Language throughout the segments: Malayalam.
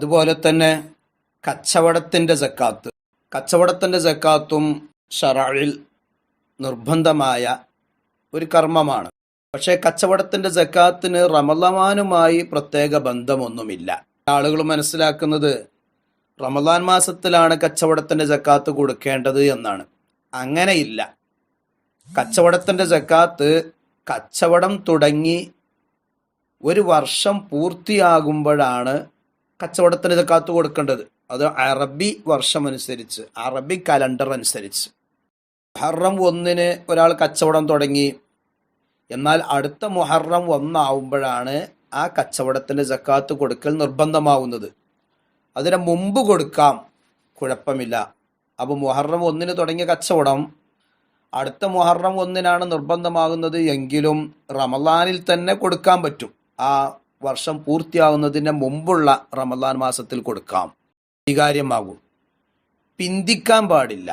അതുപോലെ തന്നെ കച്ചവടത്തിൻ്റെ സക്കാത്ത്. കച്ചവടത്തിൻ്റെ സക്കാത്തും ശറഇൽ നിർബന്ധമായ ഒരു കർമ്മമാണ്. പക്ഷേ കച്ചവടത്തിൻ്റെ സക്കാത്തിന് റമളാനുമായി പ്രത്യേക ബന്ധമൊന്നുമില്ല. ആളുകൾ മനസ്സിലാക്കുന്നത് റമളാൻ മാസത്തിലാണ് കച്ചവടത്തിൻ്റെ സക്കാത്ത് കൊടുക്കേണ്ടത് എന്നാണ്. അങ്ങനെയില്ല. കച്ചവടത്തിൻ്റെ സക്കാത്ത് കച്ചവടം തുടങ്ങി ഒരു വർഷം പൂർത്തിയാകുമ്പോഴാണ് കച്ചവടത്തിന് സക്കാത്ത് കൊടുക്കേണ്ടത്. അത് അറബി വർഷമനുസരിച്ച്, അറബി കലണ്ടർ അനുസരിച്ച്. മുഹറം 1 ഒരാൾ കച്ചവടം തുടങ്ങി, എന്നാൽ അടുത്ത മുഹറം 1 ആ കച്ചവടത്തിൻ്റെ സക്കാത്ത് കൊടുക്കൽ നിർബന്ധമാവുന്നത്. അതിന് മുമ്പ് കൊടുക്കാം, കുഴപ്പമില്ല. അപ്പോൾ മുഹറം 1 തുടങ്ങിയ കച്ചവടം അടുത്ത മുഹറം 1 നിർബന്ധമാകുന്നത് എങ്കിലും റമളാനിൽ തന്നെ കൊടുക്കാൻ പറ്റും. ആ വർഷം പൂർത്തിയാവുന്നതിന് മുമ്പുള്ള റമളാൻ മാസത്തിൽ കൊടുക്കാം, സ്വീകാര്യമാകും. പിന്തിക്കാൻ പാടില്ല.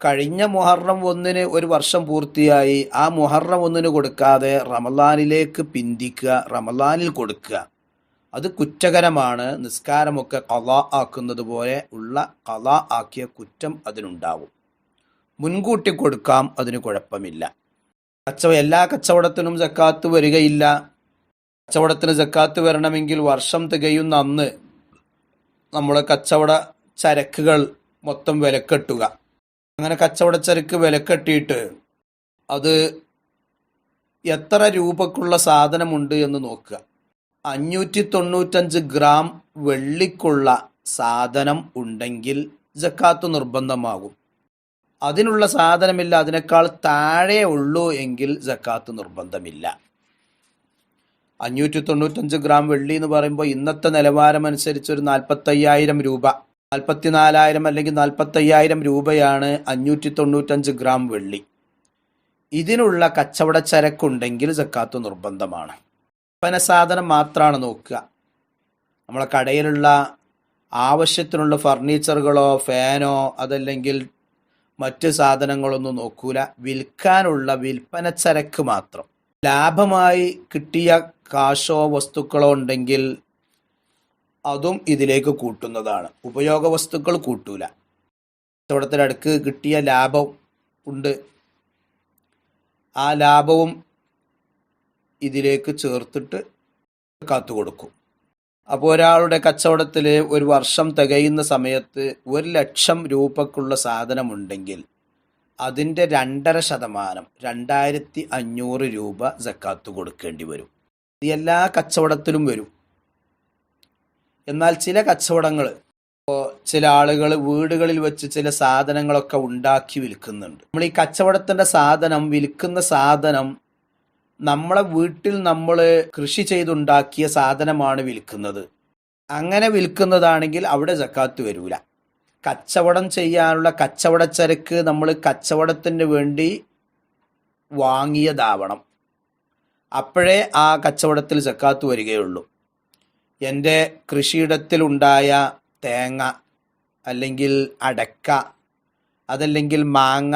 കഴിഞ്ഞ മുഹറം 1 ഒരു വർഷം പൂർത്തിയായി, ആ മുഹറം 1 കൊടുക്കാതെ റമളാനിലേക്ക് പിന്തിക്കുക, റമളാനിൽ കൊടുക്കുക, അത് കുറ്റകരമാണ്. നിസ്കാരമൊക്കെ ഖളാ ആക്കുന്നത് പോലെ ഉള്ള ഖളാ ആക്കിയ കുറ്റം അതിനുണ്ടാവും. മുൻകൂട്ടി കൊടുക്കാം, അതിന് കുഴപ്പമില്ല. എല്ലാ കച്ചവടത്തിനും സക്കാത്ത് വരികയില്ല. കച്ചവടത്തിന് സക്കാത്ത് വരണമെങ്കിൽ വർഷം തികയുന്ന അന്ന് നമ്മൾ കച്ചവട ചരക്കുകൾ മൊത്തം വിലക്കെട്ടുക. അങ്ങനെ കച്ചവട ചരക്ക് വിലക്കെട്ടിയിട്ട് അത് എത്ര രൂപക്കുള്ള സാധനമുണ്ട് എന്ന് നോക്കുക. 595 ഗ്രാം വെള്ളിക്കുള്ള സാധനം ഉണ്ടെങ്കിൽ സക്കാത്ത് നിർബന്ധമാകും. അതിനുള്ള സാധനമില്ല, അതിനേക്കാൾ താഴെ ഉള്ളൂ എങ്കിൽ സക്കാത്ത് നിർബന്ധമില്ല. 595 ഗ്രാം വെള്ളി എന്ന് പറയുമ്പോൾ ഇന്നത്തെ നിലവാരം അനുസരിച്ച് ഒരു 45,000 രൂപ, 44,000 അല്ലെങ്കിൽ 45,000 രൂപയാണ് 595 ഗ്രാം വെള്ളി. ഇതിനുള്ള കച്ചവട ചരക്കുണ്ടെങ്കിൽ സക്കാത്ത് നിർബന്ധമാണ്. വിൽപ്പന സാധനം മാത്രമാണ് നോക്കുക. നമ്മളെ കടയിലുള്ള ആവശ്യത്തിനുള്ള ഫർണിച്ചറുകളോ ഫാനോ അതല്ലെങ്കിൽ മറ്റ് സാധനങ്ങളൊന്നും നോക്കൂല. വിൽക്കാനുള്ള വിൽപ്പന ചരക്ക് മാത്രം. ലാഭമായി കിട്ടിയ കാശോ വസ്തുക്കളോ ഉണ്ടെങ്കിൽ അതും ഇതിലേക്ക് കൂട്ടുന്നതാണ്. ഉപയോഗ വസ്തുക്കൾ കൂട്ടൂല. കച്ചവടത്തിനടുക്ക് കിട്ടിയ ലാഭം ഉണ്ട്, ആ ലാഭവും ഇതിലേക്ക് ചേർത്തിട്ട് കാത്തു കൊടുക്കും. അപ്പോൾ ഒരാളുടെ കച്ചവടത്തിൽ ഒരു വർഷം തികയുന്ന സമയത്ത് 1,00,000 രൂപക്കുള്ള സാധനമുണ്ടെങ്കിൽ അതിൻ്റെ 2.5% 2,500 രൂപ സക്കാത്ത് കൊടുക്കേണ്ടി വരും. ഇത് എല്ലാ കച്ചവടത്തിലും വരും. എന്നാൽ ചില കച്ചവടങ്ങൾ, ചില ആളുകൾ വീടുകളിൽ വെച്ച് ചില സാധനങ്ങളൊക്കെ ഉണ്ടാക്കി വിൽക്കുന്നുണ്ട്. നമ്മൾ ഈ കച്ചവടത്തിൻ്റെ സാധനം, വിൽക്കുന്ന സാധനം നമ്മളെ വീട്ടിൽ നമ്മൾ കൃഷി ചെയ്തുണ്ടാക്കിയ സാധനമാണ് വിൽക്കുന്നത്. അങ്ങനെ വിൽക്കുന്നതാണെങ്കിൽ അവിടെ സക്കാത്ത് വരൂല. കച്ചവടം ചെയ്യാനുള്ള കച്ചവടച്ചരക്ക് നമ്മൾ കച്ചവടത്തിന് വേണ്ടി വാങ്ങിയതാവണം. അപ്പോഴേ ആ കച്ചവടത്തിൽ സക്കാത്ത് വരികയുള്ളൂ. എൻ്റെ കൃഷിയിടത്തിലുണ്ടായ തേങ്ങ അല്ലെങ്കിൽ അടക്ക അതല്ലെങ്കിൽ മാങ്ങ,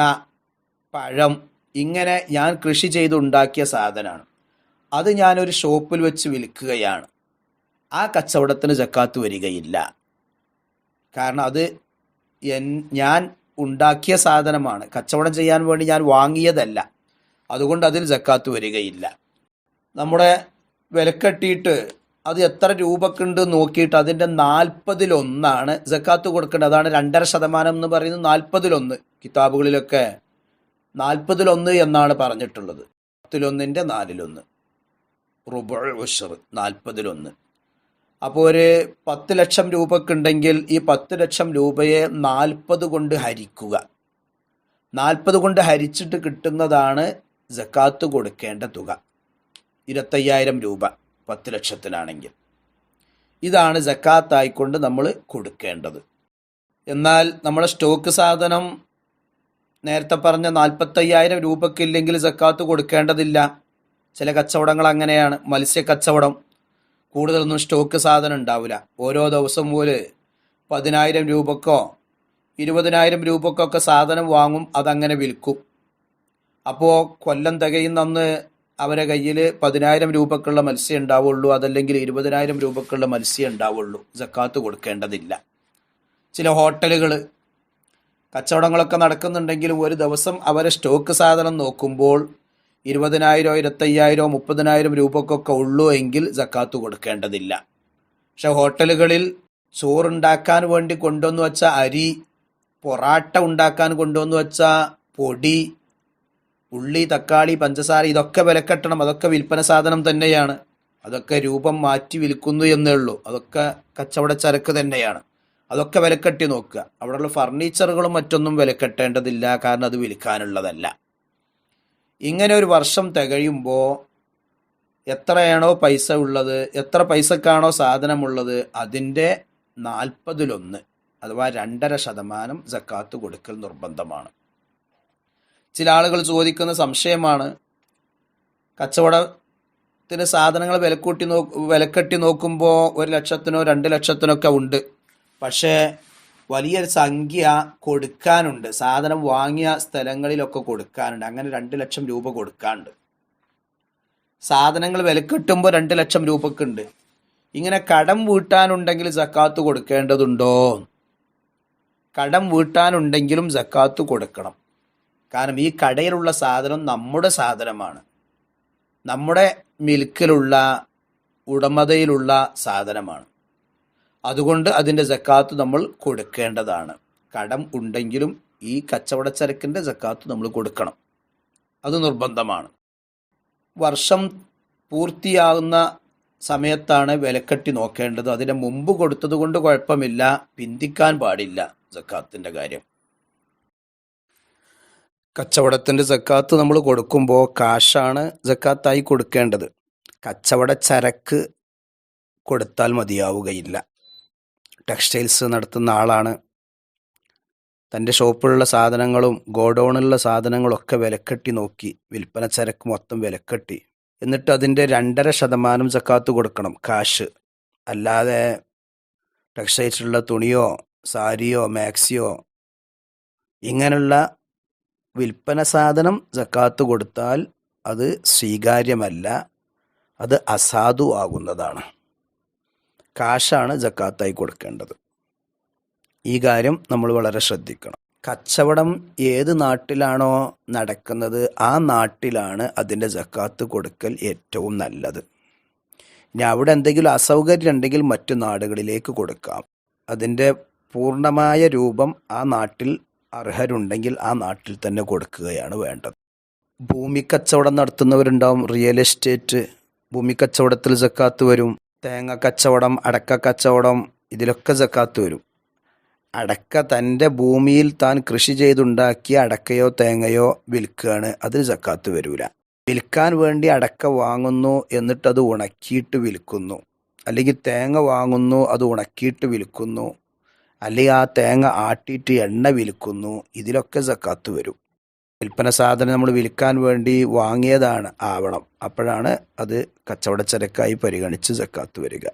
പഴം, ഇങ്ങനെ ഞാൻ കൃഷി ചെയ്തുണ്ടാക്കിയ സാധനമാണ്. അത് ഞാനൊരു ഷോപ്പിൽ വെച്ച് വിൽക്കുകയാണ്. ആ കച്ചവടത്തിന് സക്കാത്ത് വരികയില്ല. കാരണം അത് ഞാൻ ഉണ്ടാക്കിയ സാധനമാണ്, കച്ചവടം ചെയ്യാൻ വേണ്ടി ഞാൻ വാങ്ങിയതല്ല. അതുകൊണ്ട് അതിൽ സക്കാത്ത് വരികയില്ല. നമ്മുടെ വിലക്കെട്ടിയിട്ട് അത് എത്ര രൂപക്കുണ്ട് നോക്കിയിട്ട് അതിൻ്റെ 40% സക്കാത്ത് കൊടുക്കേണ്ടത്. അതാണ് 2.5% എന്ന് പറയുന്നത്. 40% കിതാബുകളിലൊക്കെ 40% എന്നാണ് പറഞ്ഞിട്ടുള്ളത്. 10 4 റുബുഉ ഉശ്ർ 40. അപ്പോൾ ഒരു 10 ലക്ഷം രൂപക്കുണ്ടെങ്കിൽ ഈ 10 ലക്ഷം രൂപയെ 40 കൊണ്ട് ഹരിക്കുക. 40 കൊണ്ട് ഹരിച്ചിട്ട് കിട്ടുന്നതാണ് സക്കാത്ത് കൊടുക്കേണ്ട തുക. 25,000 രൂപ 10 ലക്ഷത്തിനാണെങ്കിൽ. ഇതാണ് സക്കാത്തായിക്കൊണ്ട് നമ്മൾ കൊടുക്കേണ്ടത്. എന്നാൽ നമ്മളെ സ്റ്റോക്ക് സാധനം നേരത്തെ പറഞ്ഞ 45,000 രൂപക്കില്ലെങ്കിൽ സക്കാത്ത് കൊടുക്കേണ്ടതില്ല. ചില കച്ചവടങ്ങൾ അങ്ങനെയാണ്. മത്സ്യ കച്ചവടം, കൂടുതലൊന്നും സ്റ്റോക്ക് സാധനം ഉണ്ടാവില്ല. ഓരോ ദിവസം പോലെ 10,000 രൂപക്കോ 20,000 രൂപക്കൊക്കെ സാധനം വാങ്ങും, അതങ്ങനെ വിൽക്കും. അപ്പോൾ കൊല്ലം തികയുന്നന്ന് അവരെ കയ്യിൽ 10,000 രൂപക്കുള്ള മത്സ്യം ഉണ്ടാവുള്ളൂ, അതല്ലെങ്കിൽ 20,000 രൂപക്കുള്ള മത്സ്യം ഉണ്ടാവുള്ളൂ, സക്കാത്ത് കൊടുക്കേണ്ടതില്ല. ചില ഹോട്ടലുകൾ കച്ചവടങ്ങളൊക്കെ നടക്കുന്നുണ്ടെങ്കിലും ഒരു ദിവസം അവരെ സ്റ്റോക്ക് സാധനം നോക്കുമ്പോൾ 20,000 25,000 30,000 രൂപക്കൊക്കെ ഉള്ളൂ എങ്കിൽ സക്കാത്ത് കൊടുക്കേണ്ടതില്ല. പക്ഷെ ഹോട്ടലുകളിൽ ചോറുണ്ടാക്കാൻ വേണ്ടി കൊണ്ടുവന്ന് വെച്ച അരി, പൊറാട്ട ഉണ്ടാക്കാൻ കൊണ്ടുവന്ന് വെച്ച പൊടി, ഉള്ളി, തക്കാളി, പഞ്ചസാര, ഇതൊക്കെ വിലക്കെട്ടണം. അതൊക്കെ വിൽപ്പന സാധനം തന്നെയാണ്. അതൊക്കെ രൂപം മാറ്റി വിൽക്കുന്നു എന്നേ ഉള്ളൂ. അതൊക്കെ കച്ചവട ചരക്ക് തന്നെയാണ്. അതൊക്കെ വിലക്കെട്ടി നോക്കുക. അവിടെയുള്ള ഫർണിച്ചറുകളും മറ്റൊന്നും വിലക്കെട്ടേണ്ടതില്ല, കാരണം അത് വിൽക്കാനുള്ളതല്ല. ഇങ്ങനെ ഒരു വർഷം തികയുമ്പോൾ എത്രയാണോ പൈസ ഉള്ളത്, എത്ര പൈസക്കാണോ സാധനമുള്ളത്, അതിൻ്റെ 40-1 അഥവാ 2.5% സക്കാത്ത് കൊടുക്കൽ നിർബന്ധമാണ്. ചില ആളുകൾ ചോദിക്കുന്ന സംശയമാണ്, കച്ചവടത്തിന് സാധനങ്ങൾ വിലക്കെട്ടി നോക്കുമ്പോൾ 1,00,000-നോ 2,00,000-നൊക്കെ ഉണ്ട്. പക്ഷേ വലിയൊരു സംഖ്യ കൊടുക്കാനുണ്ട്. സാധനം വാങ്ങിയ സ്ഥലങ്ങളിലൊക്കെ കൊടുക്കാനുണ്ട്. അങ്ങനെ 2,00,000 രൂപ കൊടുക്കാനുണ്ട്. സാധനങ്ങൾ വിലക്കെട്ടുമ്പോൾ 2,00,000 രൂപക്കുണ്ട്. ഇങ്ങനെ കടം വീട്ടാനുണ്ടെങ്കിൽ സക്കാത്ത് കൊടുക്കേണ്ടതുണ്ടോ? കടം വീട്ടാനുണ്ടെങ്കിലും സക്കാത്ത് കൊടുക്കണം. കാരണം ഈ കടയിലുള്ള സാധനം നമ്മുടെ സാധനമാണ്, നമ്മുടെ മിൽക്കിലുള്ള ഉടമതയിലുള്ള സാധനമാണ്. അതുകൊണ്ട് അതിൻ്റെ സക്കാത്ത് നമ്മൾ കൊടുക്കേണ്ടതാണ്. കടം ഉണ്ടെങ്കിലും ഈ കച്ചവടച്ചരക്കിൻ്റെ സക്കാത്ത് നമ്മൾ കൊടുക്കണം. അത് നിർബന്ധമാണ്. വർഷം പൂർത്തിയാകുന്ന സമയത്താണ് വിലക്കെട്ടി നോക്കേണ്ടത്. അതിന് മുമ്പ് കൊടുത്തത് കൊണ്ട് കുഴപ്പമില്ല, പിന്തിക്കാൻ പാടില്ല സക്കാത്തിൻ്റെ കാര്യം. കച്ചവടത്തിൻ്റെ സക്കാത്ത് നമ്മൾ കൊടുക്കുമ്പോൾ കാശാണ് സക്കാത്തായി കൊടുക്കേണ്ടത്. കച്ചവട ചരക്ക് കൊടുത്താൽ മതിയാവുകയില്ല. ടെക്സ്റ്റൈൽസ് നടത്തുന്ന ആളാണ്, തൻ്റെ ഷോപ്പിലുള്ള സാധനങ്ങളും ഗോഡൗണിലുള്ള സാധനങ്ങളൊക്കെ വിലക്കെട്ടി നോക്കി, വിൽപ്പന ചരക്ക് മൊത്തം വിലക്കെട്ടി, എന്നിട്ട് അതിൻ്റെ 2.5% സക്കാത്ത് കൊടുക്കണം, കാശ്. അല്ലാതെ ടെക്സ്റ്റൈൽസിലുള്ള തുണിയോ സാരിയോ മാക്സിയോ ഇങ്ങനെയുള്ള വിൽപ്പന സാധനം സക്കാത്ത് കൊടുത്താൽ അത് സ്വീകാര്യമല്ല, അത് അസാധു ആകുന്നതാണ്. കാശാണ് സക്കാത്തായി കൊടുക്കേണ്ടത്. ഈ കാര്യം നമ്മൾ വളരെ ശ്രദ്ധിക്കണം. കച്ചവടം ഏത് നാട്ടിലാണോ നടക്കുന്നത് ആ നാട്ടിലാണ് അതിൻ്റെ സക്കാത്ത് കൊടുക്കൽ ഏറ്റവും നല്ലത്. ഇനി അവിടെ എന്തെങ്കിലും അസൗകര്യം ഉണ്ടെങ്കിൽ മറ്റു നാടുകളിലേക്ക് കൊടുക്കാം. അതിൻ്റെ പൂർണ്ണമായ രൂപം ആ നാട്ടിൽ അർഹരുണ്ടെങ്കിൽ ആ നാട്ടിൽ തന്നെ കൊടുക്കുകയാണ് വേണ്ടത്. ഭൂമി കച്ചവടം നടത്തുന്നവരുണ്ടാവും, റിയൽ എസ്റ്റേറ്റ്, ഭൂമി കച്ചവടത്തിൽ സക്കാത്ത് വരും. തേങ്ങ കച്ചവടം, അടക്ക കച്ചവടം, ഇതിലൊക്കെ സക്കാത്ത് വരും. അടക്ക തൻ്റെ ഭൂമിയിൽ താൻ കൃഷി ചെയ്തുണ്ടാക്കിയ അടക്കയോ തേങ്ങയോ വിൽക്കുകയാണ്, അതിൽ സക്കാത്ത് വരില്ല. വിൽക്കാൻ വേണ്ടി അടക്ക വാങ്ങുന്നു, എന്നിട്ടത് ഉണക്കിയിട്ട് വിൽക്കുന്നു, അല്ലെങ്കിൽ തേങ്ങ വാങ്ങുന്നു, അത് ഉണക്കിയിട്ട് വിൽക്കുന്നു, അല്ലെങ്കിൽ ആ തേങ്ങ ആട്ടിയിട്ട് എണ്ണ വിൽക്കുന്നു, ഇതിലൊക്കെ സക്കാത്ത് വരും. വിൽപ്പന സാധനം നമ്മൾ വിൽക്കാൻ വേണ്ടി വാങ്ങിയതാണ് ആവണം, അപ്പോഴാണ് അത് കച്ചവടച്ചരക്കായി പരിഗണിച്ച് സക്കാത്ത് വരിക.